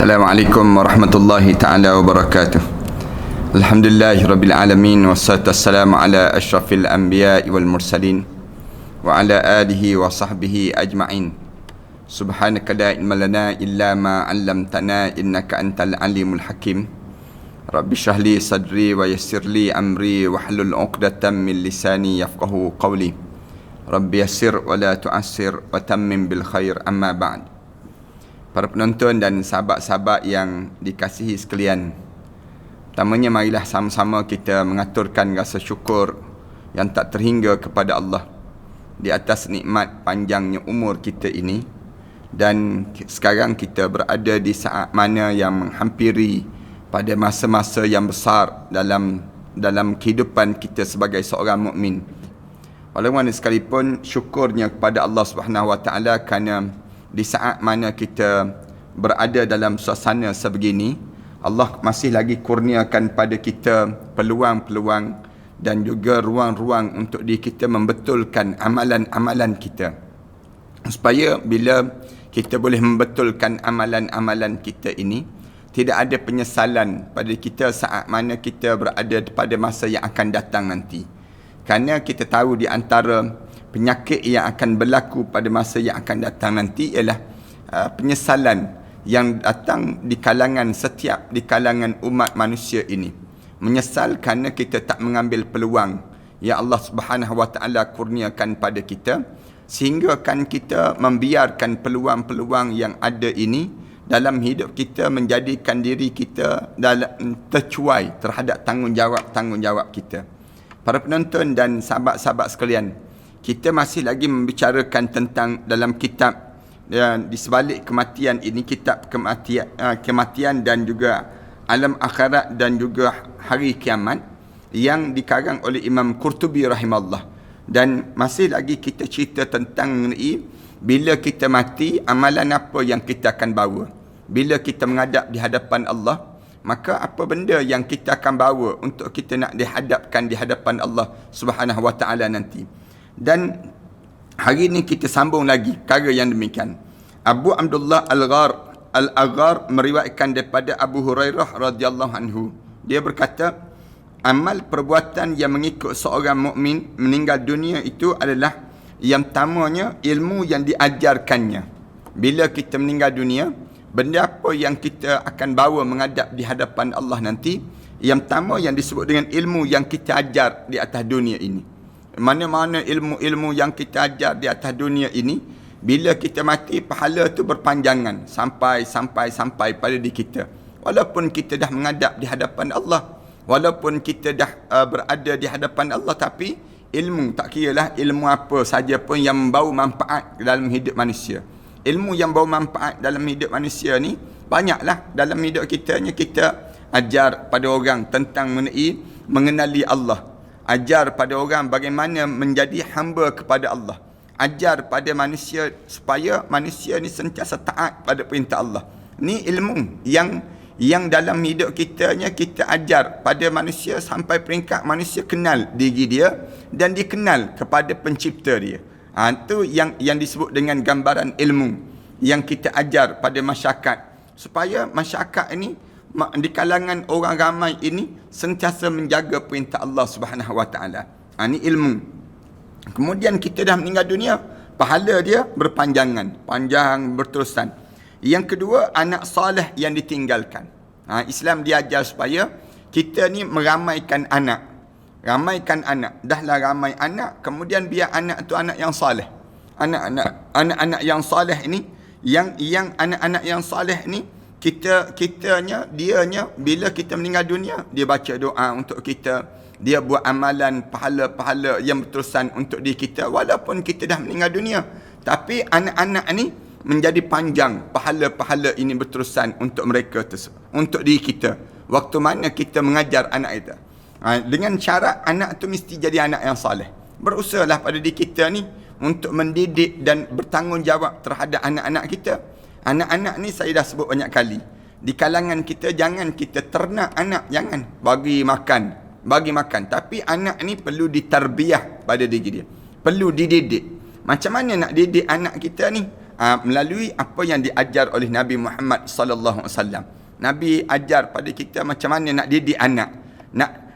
Assalamualaikum warahmatullahi ta'ala wabarakatuh. Alhamdulillahirabbil alamin wassalatu wassalamu ala asyrafil anbiya'i wal mursalin wa ala alihi wa sahbihi ajma'in. Subhanaka la ilma lana illa ma 'allamtana innaka antal alimul hakim. Rabbi shrah li sadri wa yassir li amri wa hlul 'uqdatam min lisani yafqahu qawli. Rabbi yassir wa la tu'assir wa tammim bil khair, amma ba'd. Para penonton dan sahabat-sahabat yang dikasihi sekalian, pertamanya marilah sama-sama kita mengaturkan rasa syukur yang tak terhingga kepada Allah di atas nikmat panjangnya umur kita ini. Dan sekarang kita berada di saat mana yang menghampiri pada masa-masa yang besar dalam kehidupan kita sebagai seorang mukmin. Walaupun sekalipun syukurnya kepada Allah Subhanahu Wa Taala kerana di saat mana kita berada dalam suasana sebegini, Allah masih lagi kurniakan pada kita peluang-peluang dan juga ruang-ruang untuk kita membetulkan amalan-amalan kita. Supaya bila kita boleh membetulkan amalan-amalan kita ini, tidak ada penyesalan pada kita saat mana kita berada pada masa yang akan datang nanti. Kerana kita tahu di antara penyakit yang akan berlaku pada masa yang akan datang nanti ialah penyesalan yang datang di kalangan umat manusia ini. Menyesal kerana kita tak mengambil peluang yang Allah Subhanahu Wa Taala kurniakan pada kita, sehingga kan kita membiarkan peluang-peluang yang ada ini dalam hidup kita, menjadikan diri kita tercuai terhadap tanggungjawab kita. Para penonton dan sahabat-sahabat sekalian, kita masih lagi membicarakan tentang dalam kitab di sebalik kematian ini, kitab kematian dan juga alam akhirat dan juga hari kiamat yang dikarang oleh Imam Qurtubi rahimahullah. Dan masih lagi kita cerita tentang mengenai bila kita mati, amalan apa yang kita akan bawa. Bila kita menghadap di hadapan Allah, maka apa benda yang kita akan bawa untuk kita nak dihadapkan di hadapan Allah Subhanahu Wa Taala nanti. Dan hari ini kita sambung lagi perkara yang demikian. Abu Abdullah Al-Aghar meriwayatkan daripada Abu Hurairah radhiyallahu anhu. Dia berkata, amal perbuatan yang mengikut seorang mukmin meninggal dunia itu adalah yang pertamanya ilmu yang diajarkannya. Bila kita meninggal dunia, benda apa yang kita akan bawa menghadap di hadapan Allah nanti, yang pertama yang disebut dengan ilmu yang kita ajar di atas dunia ini. Mana-mana ilmu-ilmu yang kita ajar di atas dunia ini, bila kita mati, pahala tu berpanjangan sampai pada diri kita. Walaupun kita dah menghadap di hadapan Allah, walaupun kita dah berada di hadapan Allah, tapi ilmu, tak kiralah ilmu apa saja pun yang membawa manfaat dalam hidup manusia. Ilmu yang bawa manfaat dalam hidup manusia ni banyaklah. Dalam hidup kita ni, kita ajar pada orang tentang mengenali Allah. Ajar pada orang bagaimana menjadi hamba kepada Allah. Ajar pada manusia supaya manusia ni sentiasa taat pada perintah Allah. Ni ilmu yang dalam hidup kita ni kita ajar pada manusia sampai peringkat manusia kenal diri dia dan dikenal kepada pencipta dia. Itu yang disebut dengan gambaran ilmu yang kita ajar pada masyarakat, supaya masyarakat ini di kalangan orang ramai ini sentiasa menjaga perintah Allah Subhanahu Wa Taala. Ini ilmu. Kemudian kita dah meninggal dunia, pahala dia berpanjangan, panjang berterusan. Yang kedua, anak soleh yang ditinggalkan. Islam diajar supaya kita ni meramaikan anak. Ramaikan anak. Dahlah ramai anak, kemudian biar anak tu anak yang soleh. Anak-anak yang soleh ini, yang anak-anak yang soleh ni, dianya bila kita meninggal dunia, dia baca doa untuk kita, dia buat amalan pahala-pahala yang berterusan untuk diri kita walaupun kita dah meninggal dunia. Tapi anak-anak ni menjadi panjang pahala-pahala ini berterusan untuk mereka, untuk diri kita. Waktu mana kita mengajar anak kita, dengan syarat anak tu mesti jadi anak yang soleh. Berusahalah pada diri kita ni untuk mendidik dan bertanggungjawab terhadap anak-anak kita. Anak-anak ni saya dah sebut banyak kali. Di kalangan kita, jangan kita ternak anak, jangan bagi makan. Tapi anak ni perlu ditarbiyah pada diri dia. Perlu dididik. Macam mana nak didik anak kita ni? melalui apa yang diajar oleh Nabi Muhammad sallallahu alaihi wasallam. Nabi ajar pada kita macam mana nak didik anak.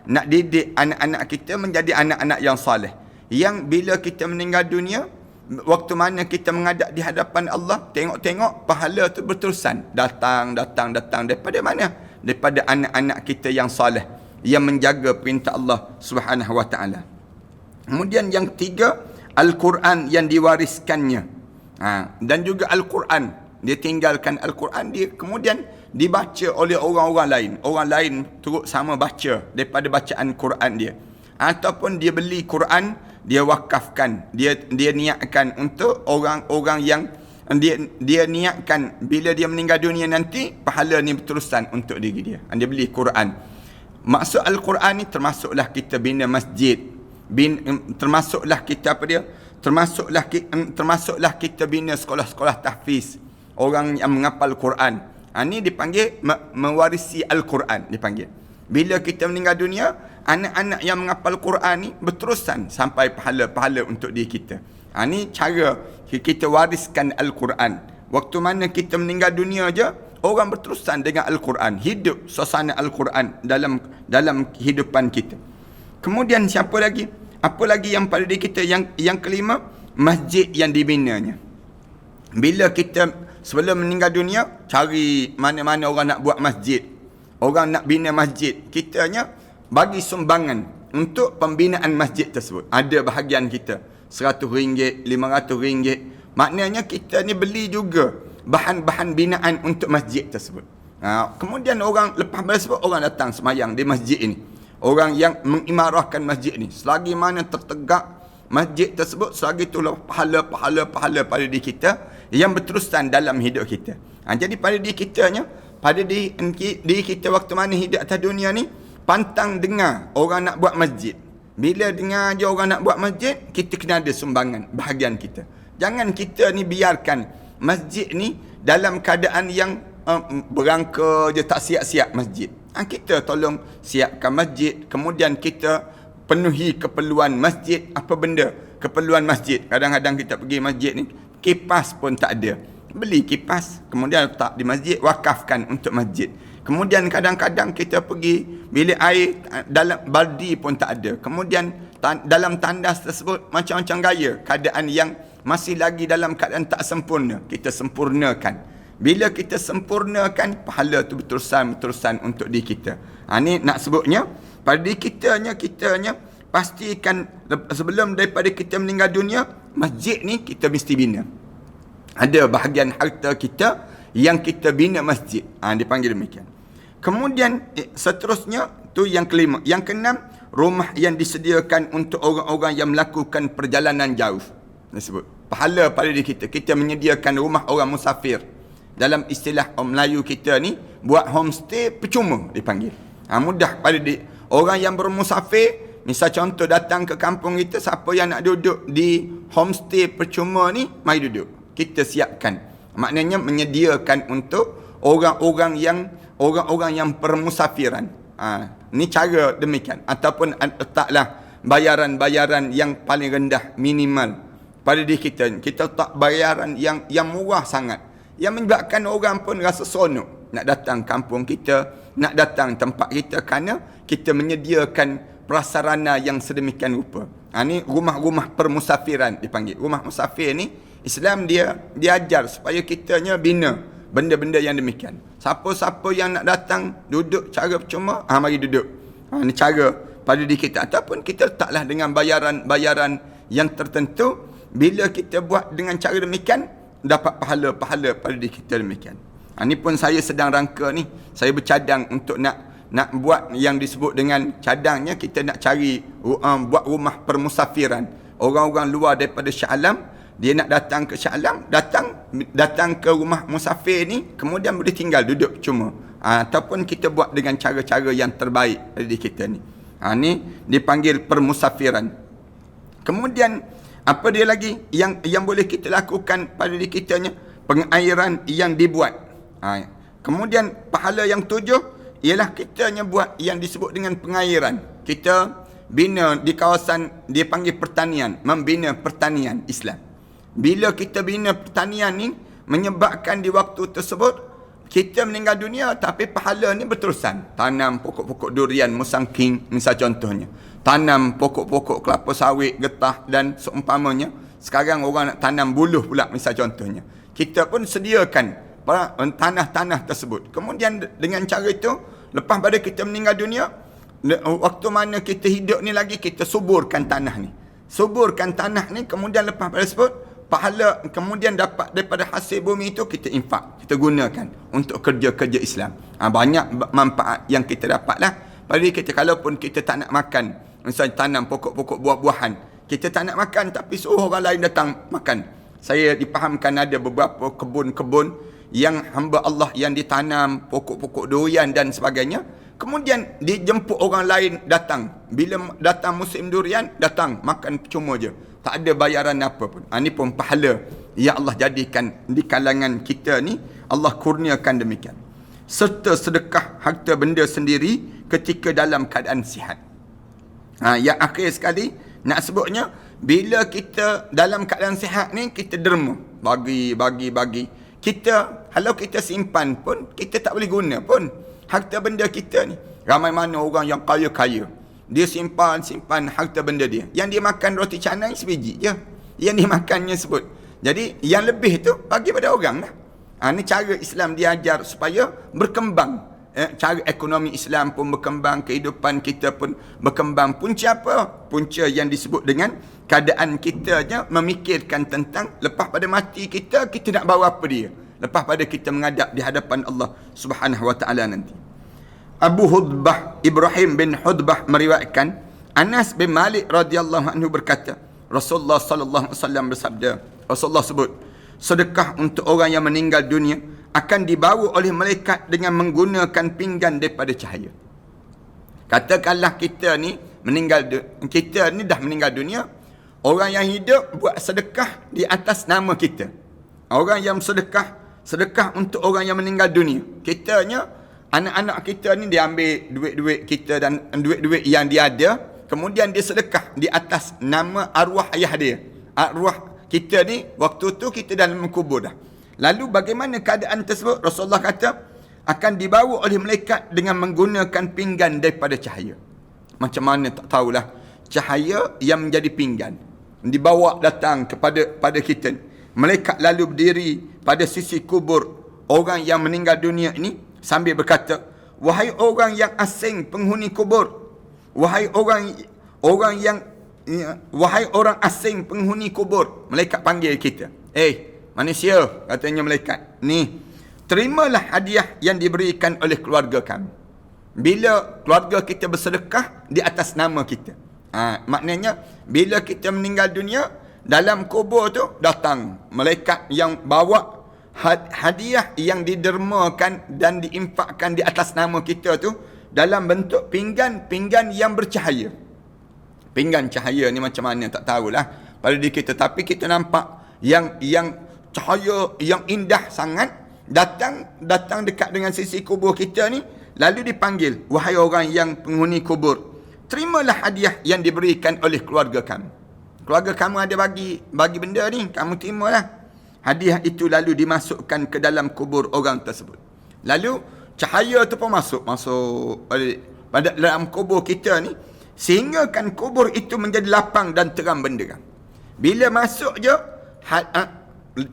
Nak didik anak-anak kita menjadi anak-anak yang soleh. Yang bila kita meninggal dunia, waktu mana kita menghadap di hadapan Allah, tengok-tengok pahala tu berterusan. Datang. Daripada mana? Daripada anak-anak kita yang soleh, yang menjaga perintah Allah Subhanahu wa taala. Kemudian yang ketiga, Al-Quran yang diwariskannya. Dan juga Al-Quran, dia tinggalkan Al-Quran, dia kemudian dibaca oleh orang-orang lain. Orang lain turut sama baca daripada bacaan Quran dia. Ataupun dia beli Quran, dia wakafkan, dia niatkan untuk orang-orang yang dia niatkan bila dia meninggal dunia nanti, pahala ni berterusan untuk diri dia. Dia beli Quran. Maksud Al-Quran ni termasuklah kita bina masjid. Termasuklah kita apa dia? Termasuklah kita bina sekolah-sekolah tahfiz. Orang yang menghafal Quran. Ini dipanggil mewarisi Al-Quran dipanggil. Bila kita meninggal dunia, anak-anak yang menghafal Quran ni berterusan sampai pahala-pahala untuk diri kita. Ini cara kita wariskan Al-Quran. Waktu mana kita meninggal dunia je, orang berterusan dengan Al-Quran. Hidup suasana Al-Quran dalam kehidupan kita. Kemudian siapa lagi? Apa lagi yang pada diri kita? Yang kelima, masjid yang dibinanya. Bila kita sebelum meninggal dunia, cari mana-mana orang nak buat masjid, orang nak bina masjid, kitanya bagi sumbangan untuk pembinaan masjid tersebut. Ada bahagian kita RM100, RM500. Maknanya kita ni beli juga bahan-bahan binaan untuk masjid tersebut. Kemudian orang lepas tersebut, orang datang semayang di masjid ini. Orang yang mengimarahkan masjid ni, selagi mana tertegak masjid tersebut, selagi itulah pahala pada diri kita yang berterusan dalam hidup kita. Jadi pada diri kitanya, pada diri kita waktu mana hidup atas dunia ni, pantang dengar orang nak buat masjid. Bila dengar je orang nak buat masjid, kita kena ada sumbangan bahagian kita. Jangan kita ni biarkan masjid ni dalam keadaan yang berangka je, tak siap-siap masjid. Kita tolong siapkan masjid, kemudian kita penuhi keperluan masjid. Apa benda keperluan masjid? Kadang-kadang kita pergi masjid ni, kipas pun tak ada. Beli kipas, kemudian letak di masjid, wakafkan untuk masjid. Kemudian kadang-kadang kita pergi bilik air, dalam baldi pun tak ada. Kemudian dalam tandas tersebut macam-macam gaya, keadaan yang masih lagi dalam keadaan tak sempurna, kita sempurnakan. Bila kita sempurnakan, pahala tu berterusan untuk diri kita. Ni nak sebutnya, pada diri kitanya pastikan sebelum daripada kita meninggal dunia, masjid ni kita mesti bina. Ada bahagian harta kita yang kita bina masjid. Dipanggil demikian. Kemudian seterusnya tu yang kelima. Yang keenam, rumah yang disediakan untuk orang-orang yang melakukan perjalanan jauh. Disebut pahala pada diri kita. Kita menyediakan rumah orang musafir. Dalam istilah Melayu kita ni, buat homestay percuma dipanggil. Mudah pada orang yang bermusafir. Misal contoh datang ke kampung kita, siapa yang nak duduk di homestay percuma ni, mari duduk. Kita siapkan. Maknanya menyediakan untuk orang-orang yang permusafiran. Ni cara demikian. Ataupun letaklah bayaran-bayaran yang paling rendah, minimal pada diri kita. Kita letak bayaran yang murah sangat, yang menyebabkan orang pun rasa seronok nak datang kampung kita, nak datang tempat kita, kerana kita menyediakan prasarana yang sedemikian rupa. Ni rumah-rumah permusafiran dipanggil. Rumah musafir ni, Islam dia ajar supaya kitanya bina benda-benda yang demikian. Siapa-siapa yang nak datang duduk cara percuma, mari duduk. Ni cara pada diri kita. Ataupun kita letaklah dengan bayaran yang tertentu. Bila kita buat dengan cara demikian, dapat pahala pada diri kita demikian. Ini pun saya sedang rangka ni. Saya bercadang untuk nak buat yang disebut dengan cadangnya, kita nak cari buat rumah permusafiran. Orang-orang luar daripada Shah Alam, dia nak datang ke Shah Alam, datang ke rumah musafir ni, kemudian boleh tinggal duduk cuma. Ataupun kita buat dengan cara-cara yang terbaik pada diri kita ni. Ni dipanggil permusafiran. Kemudian apa dia lagi yang boleh kita lakukan pada diri kitanya? Pengairan yang dibuat. Kemudian pahala yang tujuh ialah kitanya buat yang disebut dengan pengairan. Kita bina di kawasan, dia panggil pertanian, membina pertanian Islam. bila kita bina pertanian ni, menyebabkan di waktu tersebut kita meninggal dunia, tapi pahala ni berterusan. Tanam pokok-pokok durian, musangking, misal contohnya. Tanam pokok-pokok kelapa sawit, getah dan seumpamanya. Sekarang orang nak tanam buluh pula, misal contohnya. Kita pun sediakan tanah-tanah tersebut. Kemudian dengan cara itu, lepas pada kita meninggal dunia, waktu mana kita hidup ni lagi, kita suburkan tanah ni. Suburkan tanah ni, kemudian lepas pada tersebut, pahala kemudian dapat daripada hasil bumi itu kita infak, kita gunakan untuk kerja-kerja Islam. Banyak manfaat yang kita dapat lah. Jadi kita, kalaupun kita tak nak makan, misalnya tanam pokok-pokok buah-buahan, kita tak nak makan tapi suruh orang lain datang makan. Saya dipahamkan ada beberapa kebun-kebun yang hamba Allah yang ditanam pokok-pokok durian dan sebagainya, kemudian dijemput orang lain datang. Bila datang musim durian, datang makan cuma je, tak ada bayaran apa pun. Ini pun pahala yang Allah jadikan di kalangan kita ni, Allah kurniakan demikian. Serta sedekah harta benda sendiri ketika dalam keadaan sihat. Yang akhir sekali nak sebutnya, bila kita dalam keadaan sihat ni, kita derma, bagi. Kita, kalau kita simpan pun, kita tak boleh guna pun harta benda kita ni. Ramai mana orang yang kaya-kaya, dia simpan harta benda dia. Yang dia makan roti canai sebiji je, yang dia makannya sebut. Jadi yang lebih tu bagi pada orang lah. Ini cara Islam diajar supaya berkembang. Cara ekonomi Islam pun berkembang, kehidupan kita pun berkembang. Punca apa? Punca yang disebut dengan keadaan kita je, memikirkan tentang lepas pada mati kita nak bawa apa dia, lepas pada kita menghadap di hadapan Allah Subhanahu wa taala nanti. Abu Hudbah, Ibrahim bin Hudbah meriwayatkan, Anas bin Malik radhiyallahu anhu berkata, Rasulullah sallallahu alaihi wasallam bersabda, Rasulullah sebut, sedekah untuk orang yang meninggal dunia akan dibawa oleh malaikat dengan menggunakan pinggan daripada cahaya. Katakanlah kita ni dah meninggal dunia, orang yang hidup buat sedekah di atas nama kita. Orang yang sedekah untuk orang yang meninggal dunia. Kitanya, anak-anak kita ni dia ambil duit-duit kita dan duit-duit yang dia ada, kemudian dia sedekah di atas nama arwah ayah dia. Arwah kita ni waktu tu kita dalam kubur dah. Lalu bagaimana keadaan tersebut? Rasulullah kata akan dibawa oleh malaikat dengan menggunakan pinggan daripada cahaya. Macam mana tak tahulah. Cahaya yang menjadi pinggan dibawa datang pada kita. Malaikat lalu berdiri pada sisi kubur orang yang meninggal dunia ini sambil berkata, wahai orang yang asing penghuni kubur, wahai orang asing penghuni kubur. Malaikat panggil kita, manusia, katanya malaikat ni, terimalah hadiah yang diberikan oleh keluarga kami. Bila keluarga kita bersedekah di atas nama kita, maknanya bila kita meninggal dunia, dalam kubur tu datang malaikat yang bawa hadiah yang didermakan dan diinfakkan di atas nama kita tu dalam bentuk pinggan yang bercahaya. Pinggan cahaya ni macam mana tak tahulah pada diri kita, tapi kita nampak yang cahaya yang indah sangat datang dekat dengan sisi kubur kita ni, lalu dipanggil, wahai orang yang penghuni kubur, terimalah hadiah yang diberikan oleh keluarga kami. Keluarga kamu ada bagi benda ni, kamu terimalah. Hadiah itu lalu dimasukkan ke dalam kubur orang tersebut. Lalu cahaya tu pun masuk pada dalam kubur kita ni, sehingga kan kubur itu menjadi lapang dan terang benderang. Bila masuk je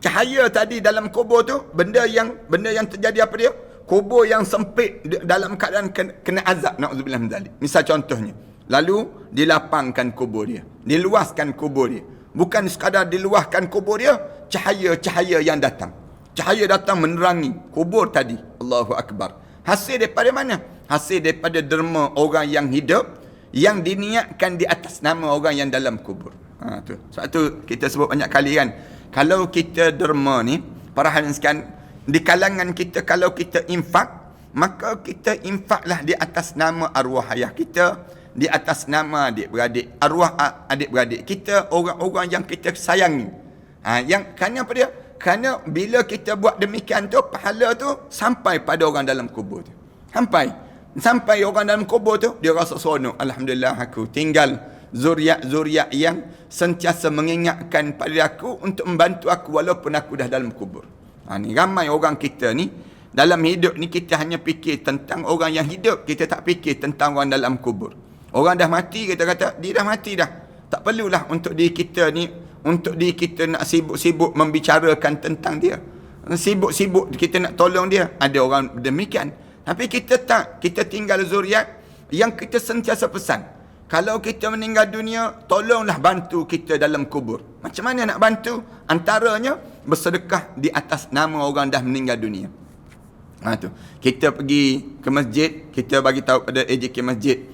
cahaya tadi dalam kubur tu, benda yang terjadi apa dia? Kubur yang sempit dalam keadaan kena azab, naudzubillah min zalik. Misal contohnya, lalu dilapangkan kubur dia, diluaskan kubur dia. Bukan sekadar diluaskan kubur dia, cahaya yang datang. Cahaya datang menerangi kubur tadi. Allahu Akbar. Hasil daripada mana? Hasil daripada derma orang yang hidup, yang diniatkan di atas nama orang yang dalam kubur. Tu. Sebab tu kita sebut banyak kali kan, kalau kita derma ni, para hadirin sekalian, di kalangan kita kalau kita infak, maka kita infaklah di atas nama arwah ayah kita, di atas nama adik-beradik, arwah adik-beradik kita, orang-orang yang kita sayangi. Yang kerana apa dia? Kerana bila kita buat demikian tu, pahala tu sampai pada orang dalam kubur tu. Sampai orang dalam kubur tu, dia rasa seronok. Alhamdulillah, aku tinggal zuriat yang sentiasa mengingatkan pada aku untuk membantu aku walaupun aku dah dalam kubur. Ni ramai orang kita ni dalam hidup ni kita hanya fikir tentang orang yang hidup, kita tak fikir tentang orang dalam kubur. Orang dah mati, kita kata dia dah mati dah. Tak perlulah untuk diri kita ni, untuk diri kita nak sibuk-sibuk membicarakan tentang dia. Sibuk-sibuk kita nak tolong dia. Ada orang demikian. Tapi kita tak. Kita tinggal zuriat yang kita sentiasa pesan. Kalau kita meninggal dunia, tolonglah bantu kita dalam kubur. Macam mana nak bantu? Antaranya bersedekah di atas nama orang dah meninggal dunia. Tu. Kita pergi ke masjid, kita bagi tahu pada AJK masjid,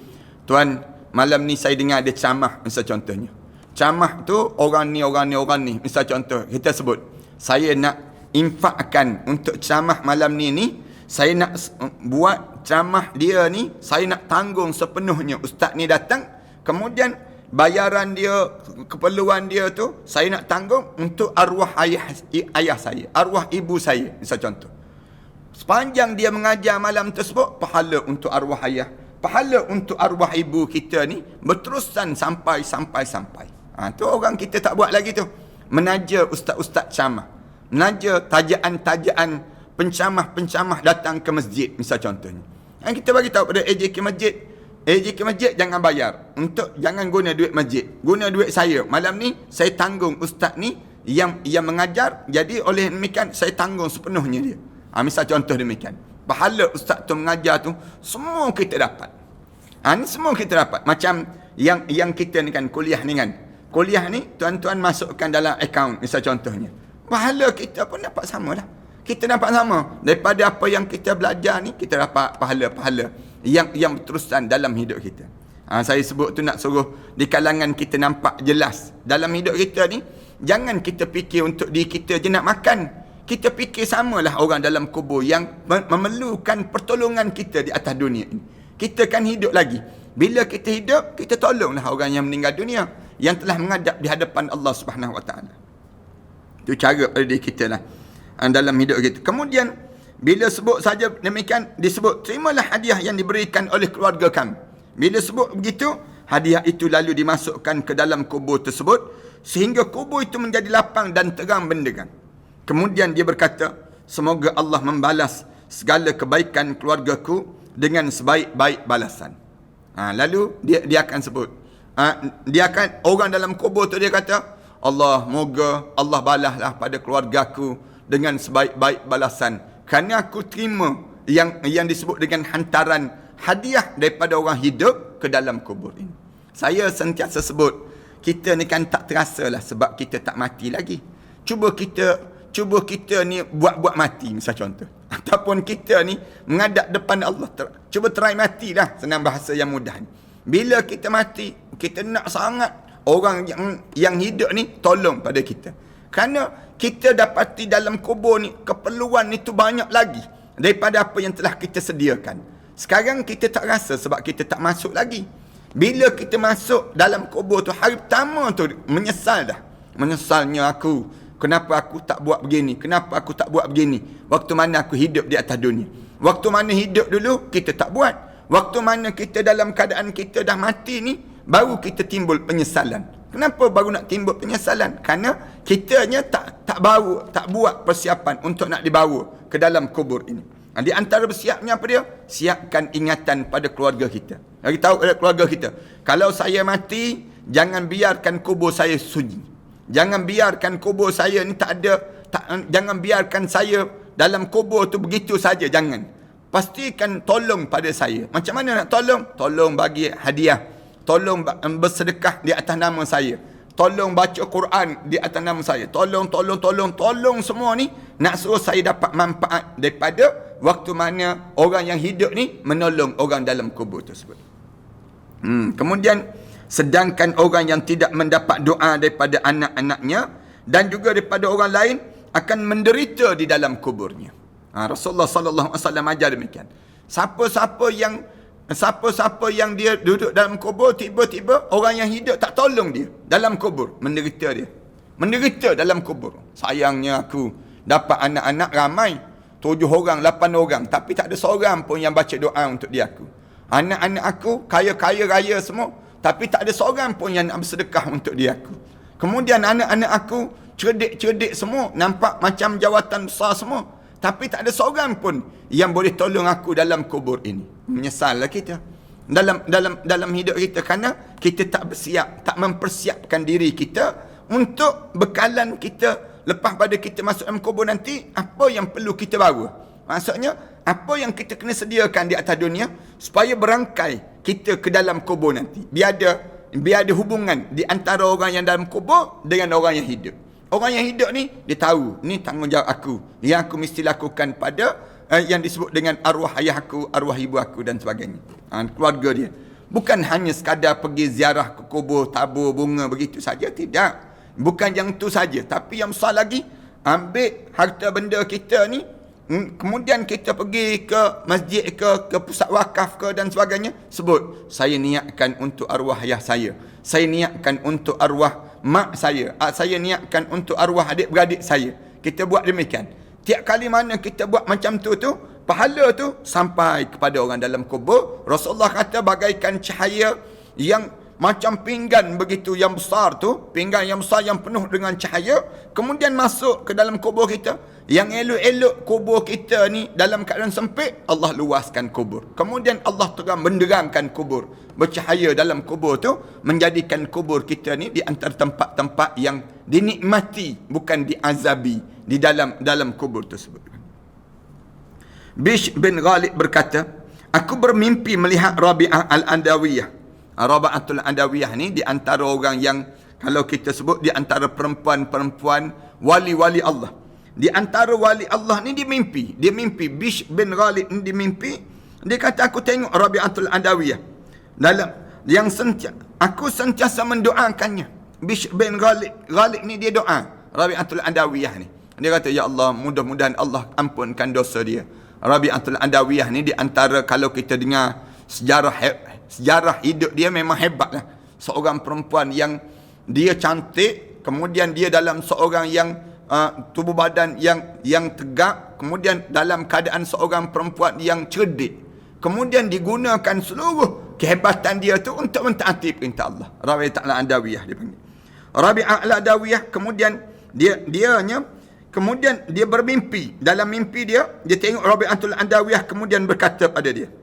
tuan, malam ni saya dengar ada ceramah, misal contohnya. Ceramah tu orang ni, misal contoh, kita sebut, saya nak infakkan untuk ceramah malam ni, saya nak buat ceramah dia ni, saya nak tanggung sepenuhnya. Ustaz ni datang, kemudian bayaran dia, keperluan dia tu, saya nak tanggung untuk arwah ayah saya, arwah ibu saya, misal contoh. Sepanjang dia mengajar malam tersebut, pahala untuk arwah ayah, pahala untuk arwah ibu kita ni berterusan sampai. Tu orang kita tak buat lagi tu. Menaja ustaz-ustaz ceramah, menaja tajaan-tajaan pencamah datang ke masjid, misal contohnya. Yang kita bagi tahu pada AJK masjid jangan bayar. Jangan guna duit masjid, guna duit saya. Malam ni saya tanggung ustaz ni yang mengajar, jadi oleh demikian saya tanggung sepenuhnya dia. Misal contoh demikian. Pahala ustaz tu mengajar tu semua kita dapat. Ni semua kita dapat. Macam yang kita ni kan, kuliah ni kan. Kuliah ni tuan-tuan masukkan dalam akaun, misal contohnya. Pahala kita pun dapat sama lah. Kita dapat sama. Daripada apa yang kita belajar ni, kita dapat pahala-pahala yang terusan dalam hidup kita. Saya sebut tu nak suruh di kalangan kita nampak jelas. Dalam hidup kita ni, jangan kita fikir untuk diri kita je nak makan. Kita fikir samalah orang dalam kubur yang memerlukan pertolongan kita di atas dunia ini. Kita kan hidup lagi. Bila kita hidup, kita tolonglah orang yang meninggal dunia, yang telah menghadap di hadapan Allah Subhanahu Wa Taala. Itu cara pada diri kita lah dalam hidup kita. Kemudian bila sebut saja demikian, disebut terimalah hadiah yang diberikan oleh keluarga kami. Bila sebut begitu, hadiah itu lalu dimasukkan ke dalam kubur tersebut sehingga kubur itu menjadi lapang dan terang benderang. Kemudian dia berkata, semoga Allah membalas segala kebaikan keluargaku dengan sebaik-baik balasan. Lalu dia akan sebut, dia akan, orang dalam kubur tu dia kata, Allah, moga Allah balaslah pada keluargaku dengan sebaik-baik balasan, kerana aku terima yang disebut dengan hantaran hadiah daripada orang hidup ke dalam kubur ini. Saya sentiasa sebut, kita ni kan tak terasa lah sebab kita tak mati lagi. Cuba kita ni buat mati, misal contoh. Ataupun kita ni menghadap depan Allah. Cuba try matilah, senang bahasa yang mudah ni. Bila kita mati, kita nak sangat orang yang hidup ni tolong pada kita. Kerana kita dapati dalam kubur ni, keperluan itu banyak lagi daripada apa yang telah kita sediakan. Sekarang kita tak rasa sebab kita tak masuk lagi. Bila kita masuk dalam kubur tu, hari pertama tu menyesal dah. Menyesalnya aku, kenapa aku tak buat begini? Kenapa aku tak buat begini? Waktu mana aku hidup di atas dunia? Waktu mana hidup dulu, kita tak buat. Waktu mana kita dalam keadaan kita dah mati ni, baru kita timbul penyesalan. Kenapa baru nak timbul penyesalan? Kerana kitanya tak buat persiapan untuk nak dibawa ke dalam kubur ini. Di antara bersiapnya apa dia? Siapkan ingatan pada keluarga kita. Bagi tahu pada keluarga kita, kalau saya mati, jangan biarkan kubur saya sunyi. Jangan biarkan kubur saya ni jangan biarkan saya dalam kubur tu begitu saja, jangan. Pastikan tolong pada saya. Macam mana nak tolong? Tolong bagi hadiah. Tolong bersedekah di atas nama saya. Tolong baca Quran di atas nama saya. Tolong semua ni nak suruh saya dapat manfaat daripada waktu mana orang yang hidup ni menolong orang dalam kubur tersebut. Kemudian sedangkan orang yang tidak mendapat doa daripada anak-anaknya dan juga daripada orang lain akan menderita di dalam kuburnya. Rasulullah sallallahu alaihi wasallam ajar demikian. Siapa-siapa yang dia duduk dalam kubur, tiba-tiba orang yang hidup tak tolong dia dalam kubur, menderita dia. Menderita dalam kubur. Sayangnya aku dapat anak-anak ramai, 7 orang, 8 orang, tapi tak ada seorang pun yang baca doa untuk dia aku. Anak-anak aku kaya-kaya raya semua, tapi tak ada seorang pun yang nak bersedekah untuk dia aku. Kemudian anak-anak aku cerdik-cerdik semua, nampak macam jawatan besar semua, tapi tak ada seorang pun yang boleh tolong aku dalam kubur ini. Menyesallah kita dalam hidup kita, kerana kita tak bersiap, tak mempersiapkan diri kita untuk bekalan kita lepas pada kita masuk dalam kubur nanti. Apa yang perlu kita bawa? Maksudnya, apa yang kita kena sediakan di atas dunia supaya berangkai kita ke dalam kubur nanti. Biar ada hubungan di antara orang yang dalam kubur dengan orang yang hidup. Orang yang hidup ni, dia tahu, ni tanggungjawab aku, yang aku mesti lakukan pada yang disebut dengan arwah ayah aku, arwah ibu aku dan sebagainya. Keluarga dia. Bukan hanya sekadar pergi ziarah ke kubur, tabur bunga begitu saja, tidak. Bukan yang tu saja, tapi yang besar lagi, ambil harta benda kita ni, kemudian kita pergi ke masjid ke pusat wakaf ke dan sebagainya, sebut, saya niatkan untuk arwah ayah saya niatkan untuk arwah mak saya niatkan untuk arwah adik-beradik saya. Kita buat demikian. Tiap kali mana kita buat macam tu, pahala tu sampai kepada orang dalam kubur. Rasulullah kata bagaikan cahaya yang macam pinggan begitu, yang besar tu, pinggan yang besar yang penuh dengan cahaya, kemudian masuk ke dalam kubur kita. Yang elok-elok kubur kita ni dalam keadaan sempit, Allah luaskan kubur. Kemudian Allah menderangkan kubur, bercahaya dalam kubur tu, menjadikan kubur kita ni di antara tempat-tempat yang dinikmati, bukan diazabi di dalam kubur tersebut. Bishr bin Ghalib berkata, aku bermimpi melihat Rabi'ah al-Adawiyah. Rabi'atul Adawiyah ni di antara orang yang, kalau kita sebut, di antara perempuan-perempuan wali-wali Allah. Di antara wali Allah ni dia mimpi. Bishr bin Ghalib ni dia mimpi. Dia kata, aku tengok Rabi'atul Adawiyah. Aku sentiasa mendoakannya. Bishr bin Ghalib ni dia doa Rabi'atul Adawiyah ni. Dia kata, ya Allah, mudah-mudahan Allah ampunkan dosa dia. Rabi'atul Adawiyah ni di antara, kalau kita dengar sejarah hidup dia, memang hebat lah. Seorang perempuan yang dia cantik, kemudian dia dalam seorang yang tubuh badan yang tegak, kemudian dalam keadaan seorang perempuan yang cerdik, kemudian digunakan seluruh kehebatan dia tu untuk mentaati perintah Allah. Rabi'ah al-Adawiyah dipanggil. Rabi'ah al-Adawiyah, kemudian kemudian dia bermimpi. Dalam mimpi dia tengok Rabi'atul Adawiyah, kemudian berkata pada dia,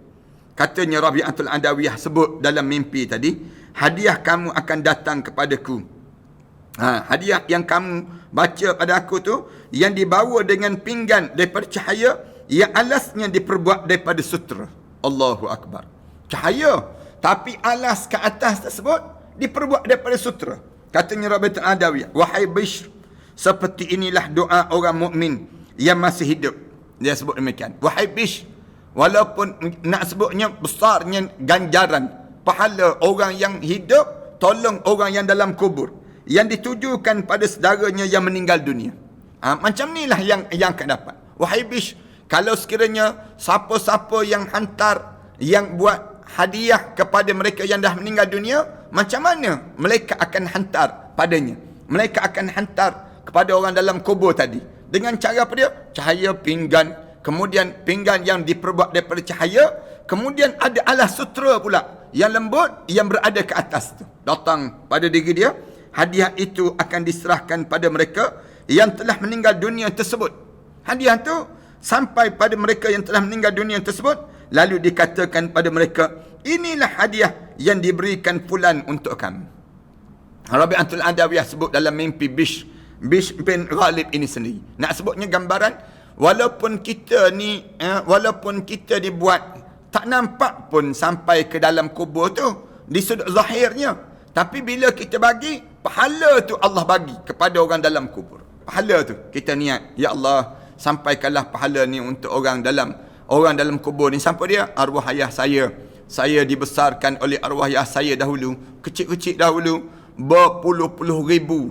katanya Rabi'atul Adawiyah sebut dalam mimpi tadi, hadiah kamu akan datang kepadaku. Hadiah yang kamu baca pada aku tu, yang dibawa dengan pinggan daripada cahaya, yang alasnya diperbuat daripada sutera. Allahu Akbar. Cahaya, tapi alas ke atas tersebut diperbuat daripada sutera. Katanya Rabi'atul Adawiyah, wahai Bishr, seperti inilah doa orang mukmin yang masih hidup. Dia sebut demikian. Wahai Bishr, walaupun nak sebutnya besarnya ganjaran, pahala orang yang hidup, tolong orang yang dalam kubur, yang ditujukan pada saudaranya yang meninggal dunia. Macam inilah yang akan dapat. Wahai Bishr, kalau sekiranya siapa-siapa yang hantar, yang buat hadiah kepada mereka yang dah meninggal dunia, macam mana mereka akan hantar padanya? Mereka akan hantar kepada orang dalam kubur tadi. Dengan cara apa dia? Cahaya pinggan. Kemudian pinggan yang diperbuat daripada cahaya. Kemudian ada alas sutera pula, yang lembut, yang berada ke atas tu. Datang pada diri dia. Hadiah itu akan diserahkan pada mereka yang telah meninggal dunia tersebut. Hadiah itu sampai pada mereka yang telah meninggal dunia tersebut. Lalu dikatakan pada mereka, inilah hadiah yang diberikan fulan untuk kamu. Rabi'atul Adawiyah sebut dalam mimpi Bishr bin Ghalib ini sendiri. Nak sebutnya gambaran, walaupun kita dibuat tak nampak pun sampai ke dalam kubur tu di sudut zahirnya, tapi bila kita bagi, pahala tu Allah bagi kepada orang dalam kubur. Pahala tu kita niat, ya Allah, sampaikanlah pahala ni untuk orang dalam kubur ni. Siapa dia? Arwah ayah saya. Saya dibesarkan oleh arwah ayah saya dahulu, kecil-kecil dahulu, berpuluh-puluh ribu,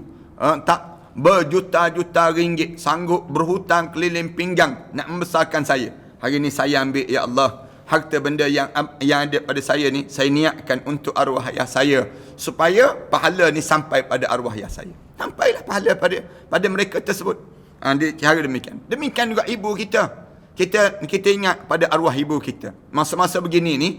berjuta-juta ringgit, sanggup berhutang keliling pinggang nak membesarkan saya. Hari ni saya ambil, ya Allah, harta benda yang ada pada saya ni, saya niatkan untuk arwah ayah saya, supaya pahala ni sampai pada arwah ayah saya. Sampailah pahala pada mereka tersebut. Dia cara demikian. Demikian juga ibu kita. Kita ingat pada arwah ibu kita. Masa-masa begini ni,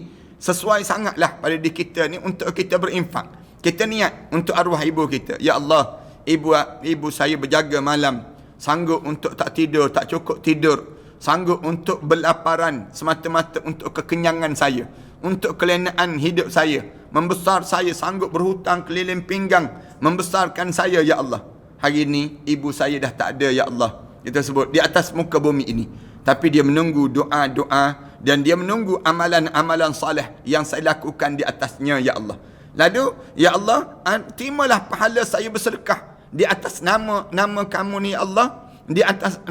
sesuai sangatlah pada diri kita ni untuk kita berinfak. Kita niat untuk arwah ibu kita. Ya Allah, ibu saya berjaga malam, sanggup untuk tak tidur, tak cukup tidur, sanggup untuk berlaparan semata-mata untuk kekenyangan saya, untuk kelenaan hidup saya, membesar saya, sanggup berhutang keliling pinggang, membesarkan saya, ya Allah. Hari ini ibu saya dah tak ada, ya Allah. Kita sebut di atas muka bumi ini. Tapi dia menunggu doa-doa dan dia menunggu amalan-amalan salih yang saya lakukan di atasnya, ya Allah. Lalu, ya Allah, terimalah pahala saya bersedekah di atas nama kamu ni, ya Allah. Di atas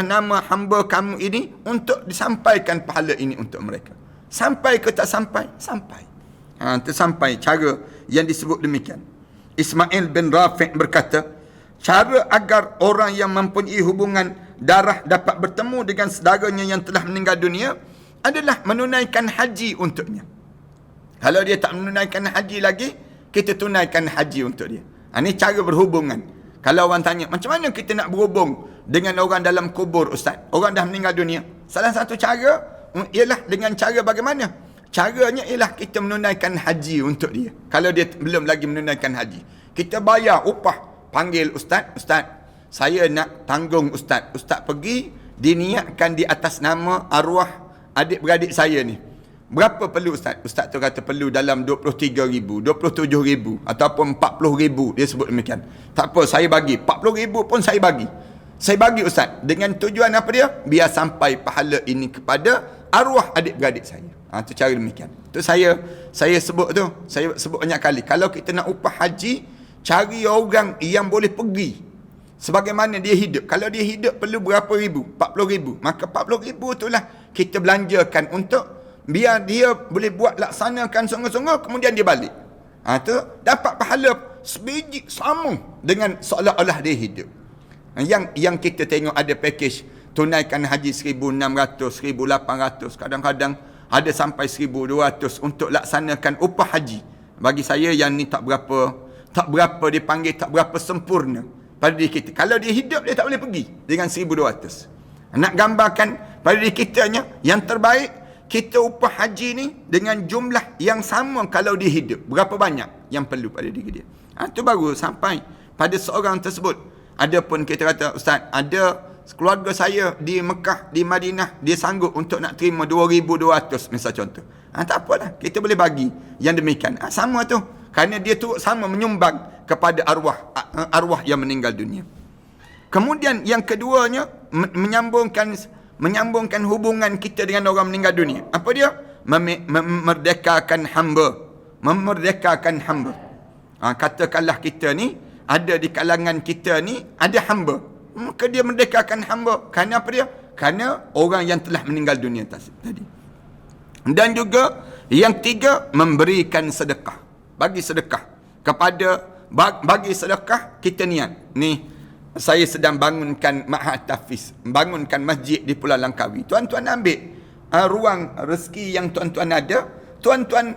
nama hamba kamu ini, untuk disampaikan pahala ini untuk mereka. Sampai ke tak sampai? Sampai. Tersampai cara yang disebut demikian. Ismail bin Rafi' berkata, cara agar orang yang mempunyai hubungan darah dapat bertemu dengan saudaranya yang telah meninggal dunia adalah menunaikan haji untuknya. Kalau dia tak menunaikan haji lagi, kita tunaikan haji untuk dia. Ini cara berhubungan. Kalau orang tanya, macam mana kita nak berhubung dengan orang dalam kubur, Ustaz? Orang dah meninggal dunia. Salah satu cara ialah dengan cara bagaimana? Caranya ialah kita menunaikan haji untuk dia. Kalau dia belum lagi menunaikan haji, kita bayar upah. Panggil Ustaz, Ustaz, saya nak tanggung Ustaz. Ustaz pergi, diniatkan di atas nama arwah adik-beradik saya ni. Berapa perlu Ustaz? Ustaz tu kata perlu dalam 23,000, 27,000 ataupun 40,000. Dia sebut demikian. Tak apa, saya bagi. 40,000 pun saya bagi. Saya bagi Ustaz. Dengan tujuan apa dia? Biar sampai pahala ini kepada arwah adik-beradik saya. Itu cara demikian. Itu saya sebut tu. Saya sebut banyak kali. Kalau kita nak upah haji, cari orang yang boleh pergi sebagaimana dia hidup. Kalau dia hidup perlu berapa ribu? 40,000. Maka 40,000 itulah kita belanjakan untuk biar dia boleh buat laksanakan sungguh-sungguh, kemudian dia balik. Tu dapat pahala sebiji sama dengan seolah-olah dia hidup. Yang kita tengok ada package tunaikan haji 1,600, 1,800, kadang-kadang ada sampai 1,200 untuk laksanakan upah haji. Bagi saya yang ni tak berapa dipanggil, tak berapa sempurna pada diri kita. Kalau dia hidup, dia tak boleh pergi dengan 1,200. Nak gambarkan pada diri kitanya, yang terbaik kita upah haji ni dengan jumlah yang sama kalau dia hidup. Berapa banyak yang perlu pada diri dia. Itu baru sampai pada seorang tersebut. Adapun kita kata, Ustaz, ada keluarga saya di Mekah, di Madinah, dia sanggup untuk nak terima 2,200 misal contoh. Tak apalah, kita boleh bagi yang demikian. Sama tu. Kerana dia tu sama menyumbang kepada arwah yang meninggal dunia. Kemudian yang keduanya, menyambungkan hubungan kita dengan orang meninggal dunia. Apa dia? Memerdekakan hamba. Memerdekakan hamba. Katakanlah kita ni, ada di kalangan kita ni, ada hamba. Maka dia merdekakan hamba. Kerana apa dia? Kerana orang yang telah meninggal dunia tadi. Dan juga yang tiga, memberikan sedekah. Bagi sedekah. Bagi sedekah, kita niat. Ni, saya sedang bangunkan Ma'had Tahfiz, bangunkan masjid di Pulau Langkawi. Tuan-tuan ambil ruang rezeki yang tuan-tuan ada, tuan-tuan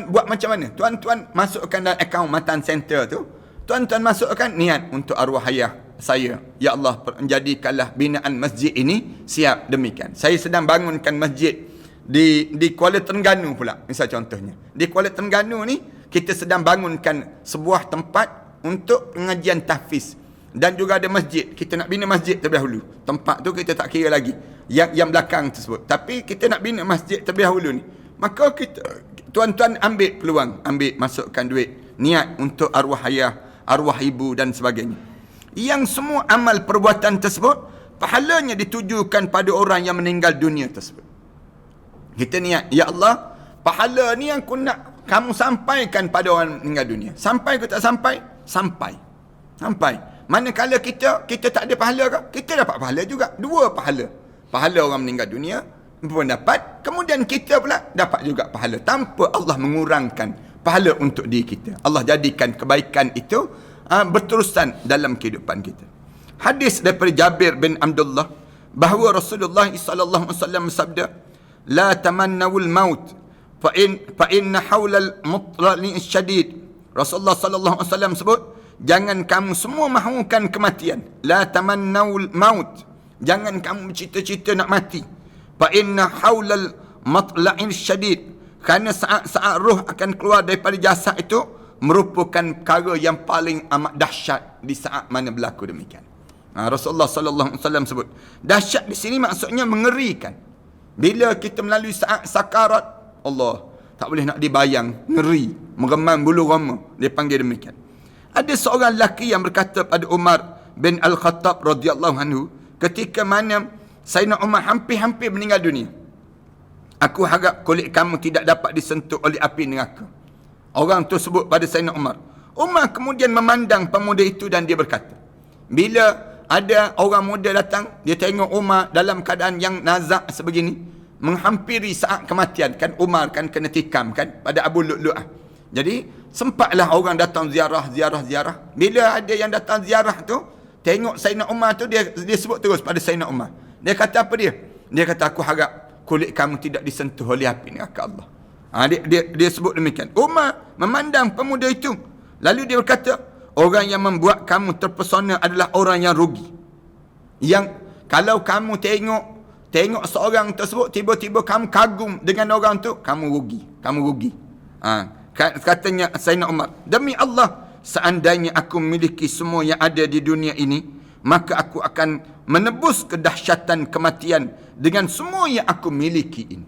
buat macam mana? Tuan-tuan masukkan dalam akaun Matan Center tu, tuan-tuan masukkan niat untuk arwah ayah saya. Ya Allah, jadikanlah binaan masjid ini siap demikian. Saya sedang bangunkan masjid di Kuala Terengganu pula, misal contohnya. Di Kuala Terengganu ni, kita sedang bangunkan sebuah tempat untuk pengajian tahfiz. Dan juga ada masjid. Kita nak bina masjid terlebih dahulu. Tempat tu kita tak kira lagi. Yang belakang tersebut. Tapi kita nak bina masjid terlebih dahulu ni. Maka kita, tuan-tuan ambil peluang. Ambil, masukkan duit. Niat untuk arwah ayah, arwah ibu dan sebagainya. Yang semua amal perbuatan tersebut, pahalanya ditujukan pada orang yang meninggal dunia tersebut. Kita niat, ya Allah, pahala ni yang aku nak kamu sampaikan pada orang meninggal dunia. Sampai ke tak sampai? Sampai. Manakala kita tak ada pahala ke? Kita dapat pahala juga. Dua pahala. Pahala orang meninggal dunia pun dapat. Kemudian kita pula dapat juga pahala. Tanpa Allah mengurangkan pahala untuk diri kita. Allah jadikan kebaikan itu berterusan dalam kehidupan kita. Hadis daripada Jabir bin Abdullah bahawa Rasulullah sallallahu alaihi wasallam bersabda, "La tamannawul maut fa inna hawlal mutlaqi syadid." Rasulullah sallallahu alaihi wasallam sebut, jangan kamu semua mahukan kematian. La tamannawul maut. Jangan kamu bercita-cita nak mati. Fa inna haulal matla'in syadid. Kerana saat-saat roh akan keluar daripada jasad itu merupakan perkara yang paling amat dahsyat di saat mana berlaku demikian. Rasulullah sallallahu alaihi wasallam sebut, dahsyat di sini maksudnya mengerikan. Bila kita melalui saat sakarat, Allah, tak boleh nak dibayang, ngeri, meremang bulu roma, dia panggil demikian. Ada seorang lelaki yang berkata pada Umar bin Al-Khattab radhiyallahu anhu, ketika mana Sayyidina Umar hampir-hampir meninggal dunia, aku harap kulit kamu tidak dapat disentuh oleh api neraka. Orang tu sebut pada Sayyidina Umar. Umar kemudian memandang pemuda itu dan dia berkata, bila ada orang muda datang, dia tengok Umar dalam keadaan yang nazak sebegini, menghampiri saat kematian, kan Umar kan kena tikam kan pada Abu Lu'lu'ah. Jadi sempatlah orang datang ziarah. Bila ada yang datang ziarah tu, tengok Sayyidina Umar tu, dia sebut terus pada Sayyidina Umar. Dia kata apa dia? Dia kata, aku harap kulit kamu tidak disentuh oleh api neraka Allah. Dia sebut demikian. Umar memandang pemuda itu, lalu dia berkata, orang yang membuat kamu terpesona adalah orang yang rugi. Yang kalau kamu tengok seorang tersebut, tiba-tiba kamu kagum dengan orang tu, kamu rugi. Katanya Sayyidina Umar, demi Allah, seandainya aku memiliki semua yang ada di dunia ini, maka aku akan menebus kedahsyatan kematian dengan semua yang aku miliki ini.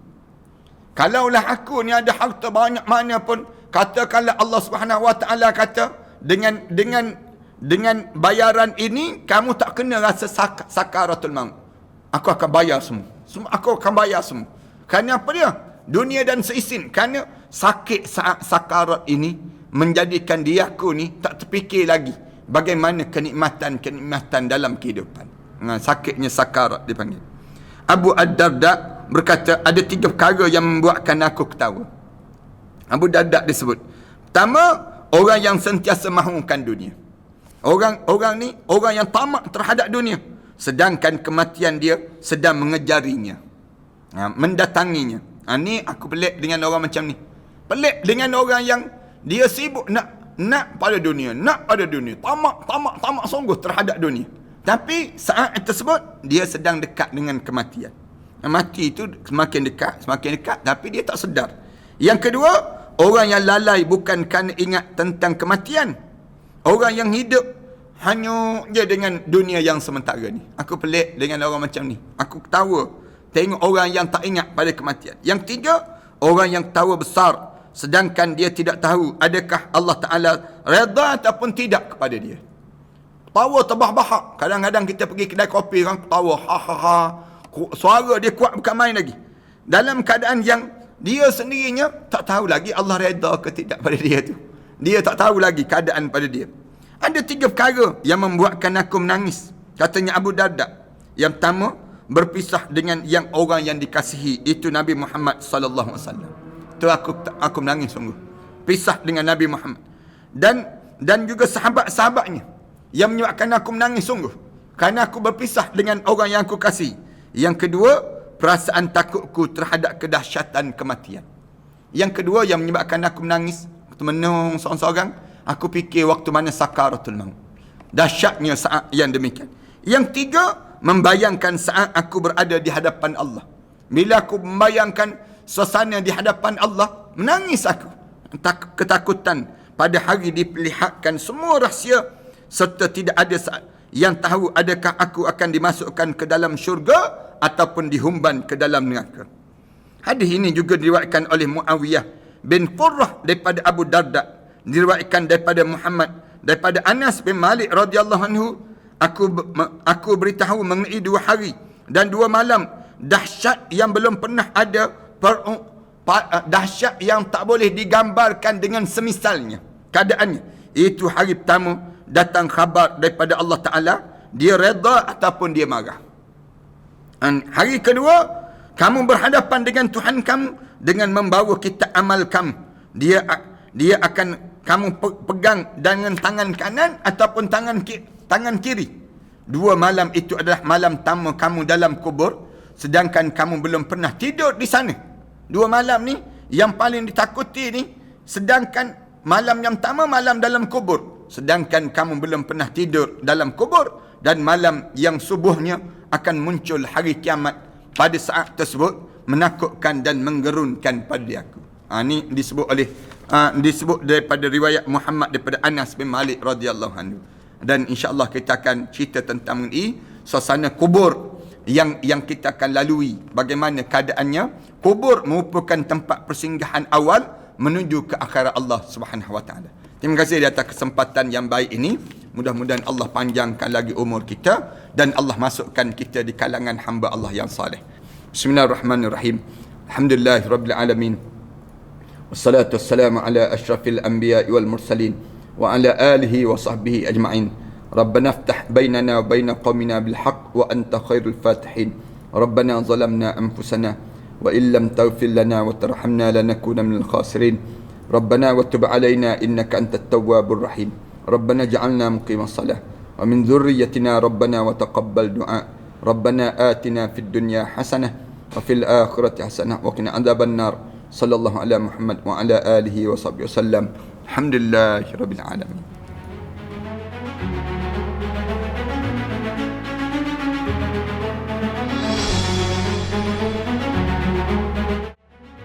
Kalaulah aku ni ada harta banyak mana pun, katakanlah Allah Subhanahu Wa Taala kata, dengan bayaran ini kamu tak kena rasa sakaratul maut. Aku akan bayar semua. Aku akan bayar semua. Kerana apa dia? Dunia dan seisin. Kerana sakit saat sakarat ini menjadikan aku ni tak terfikir lagi bagaimana kenikmatan dalam kehidupan. Sakitnya sakarat dipanggil. Abu Ad-Darda berkata, ada 3 perkara yang membuatkan aku ketawa. Abu Darda disebut. Pertama, orang yang sentiasa mahukan dunia. Orang ni orang yang tamak terhadap dunia, sedangkan kematian dia sedang mengejarinya, mendatanginya. Ni aku pelik dengan orang macam ni. Pelik dengan orang yang dia sibuk nak pada dunia, tamak sungguh terhadap dunia. Tapi saat tersebut dia sedang dekat dengan kematian. Mati itu semakin dekat, tapi dia tak sedar. Yang kedua, orang yang lalai bukan kerana ingat tentang kematian. Orang yang hidup hanya je dengan dunia yang sementara ni. Aku pelik dengan orang macam ni. Aku ketawa tengok orang yang tak ingat pada kematian. Yang tiga, orang yang ketawa besar sedangkan dia tidak tahu adakah Allah Ta'ala redha ataupun tidak kepada dia. Ketawa terbahak-bahak. Kadang-kadang kita pergi kedai kopi, kan ketawa, ha. Suara dia kuat bukan main lagi. Dalam keadaan yang dia sendirinya tak tahu lagi Allah redha ke tidak pada dia tu. Dia tak tahu lagi keadaan pada dia. Ada 3 perkara yang membuatkan aku menangis, katanya Abu Darda. Yang pertama, berpisah dengan orang yang dikasihi, itu Nabi Muhammad sallallahu alaihi wasallam. Tu aku menangis sungguh. Pisah dengan Nabi Muhammad. Dan juga sahabat-sahabatnya yang menyebabkan aku menangis sungguh. Kerana aku berpisah dengan orang yang aku kasihi. Yang kedua, perasaan takutku terhadap kedahsyatan kematian. Yang kedua yang menyebabkan aku menangis, aku menung seorang-seorang, aku fikir waktu mana sakaratul maut. Dahsyatnya saat yang demikian. Yang tiga, membayangkan saat aku berada di hadapan Allah. Bila aku membayangkan suasana di hadapan Allah, menangis aku. Ketakutan pada hari diperlihatkan semua rahsia, serta tidak ada saat yang tahu adakah aku akan dimasukkan ke dalam syurga ataupun dihumban ke dalam neraka. Hadis ini juga diriwayatkan oleh Muawiyah bin Qurrah daripada Abu Darda, diriwayatkan daripada Muhammad daripada Anas bin Malik radhiyallahu anhu, aku beritahu mengenai 2 hari dan 2 malam dahsyat yang belum pernah ada, dahsyat yang tak boleh digambarkan dengan semisalnya keadaannya. Itu hari pertama datang khabar daripada Allah Ta'ala, dia redha ataupun dia marah. Dan hari kedua, kamu berhadapan dengan Tuhan kamu dengan membawa kitab amal kamu. Dia akan kamu pegang dengan tangan kanan ataupun tangan kiri. 2 malam itu adalah malam pertama kamu dalam kubur, sedangkan kamu belum pernah tidur di sana. 2 malam ni yang paling ditakuti ni, sedangkan malam yang pertama malam dalam kubur, sedangkan kamu belum pernah tidur dalam kubur, dan malam yang subuhnya akan muncul hari kiamat. Pada saat tersebut menakutkan dan menggerunkan pada aku. Ni disebut oleh disebut daripada riwayat Muhammad daripada Anas bin Malik radhiyallahu anhu. Dan insya-Allah kita akan cerita tentang mengenai suasana kubur yang kita akan lalui, bagaimana keadaannya. Kubur merupakan tempat persinggahan awal menuju ke akhirat Allah Subhanahu wa taala. Terima kasih di atas kesempatan yang baik ini. Mudah-mudahan Allah panjangkan lagi umur kita dan Allah masukkan kita di kalangan hamba Allah yang saleh. Bismillahirrahmanirrahim. Alhamdulillahirabbil alamin. Wassalatu wassalamu ala asyrafil anbiya'i wal mursalin wa ala alihi wa sahbihi ajma'in. Rabbana iftah bainana wa baina qaumina bil haqq wa anta khairul fatihin. Rabbana zalamna anfusana wa illam taghfir lana wa tarhamna lanakuna minal khasirin. Rabbana wa tub alaina innaka antat tawwabur rahim. Rabbana ja'alna muqimas salah wa min dhurriyyatina rabbana wa taqabbal du'a. Rabbana atina fid dunya hasanah wa fil akhirati hasanah wa qina adzaban nar. Sallallahu ala Muhammad wa ala alihi wa sahbihi wasallam. Alhamdulillahirabbil alamin.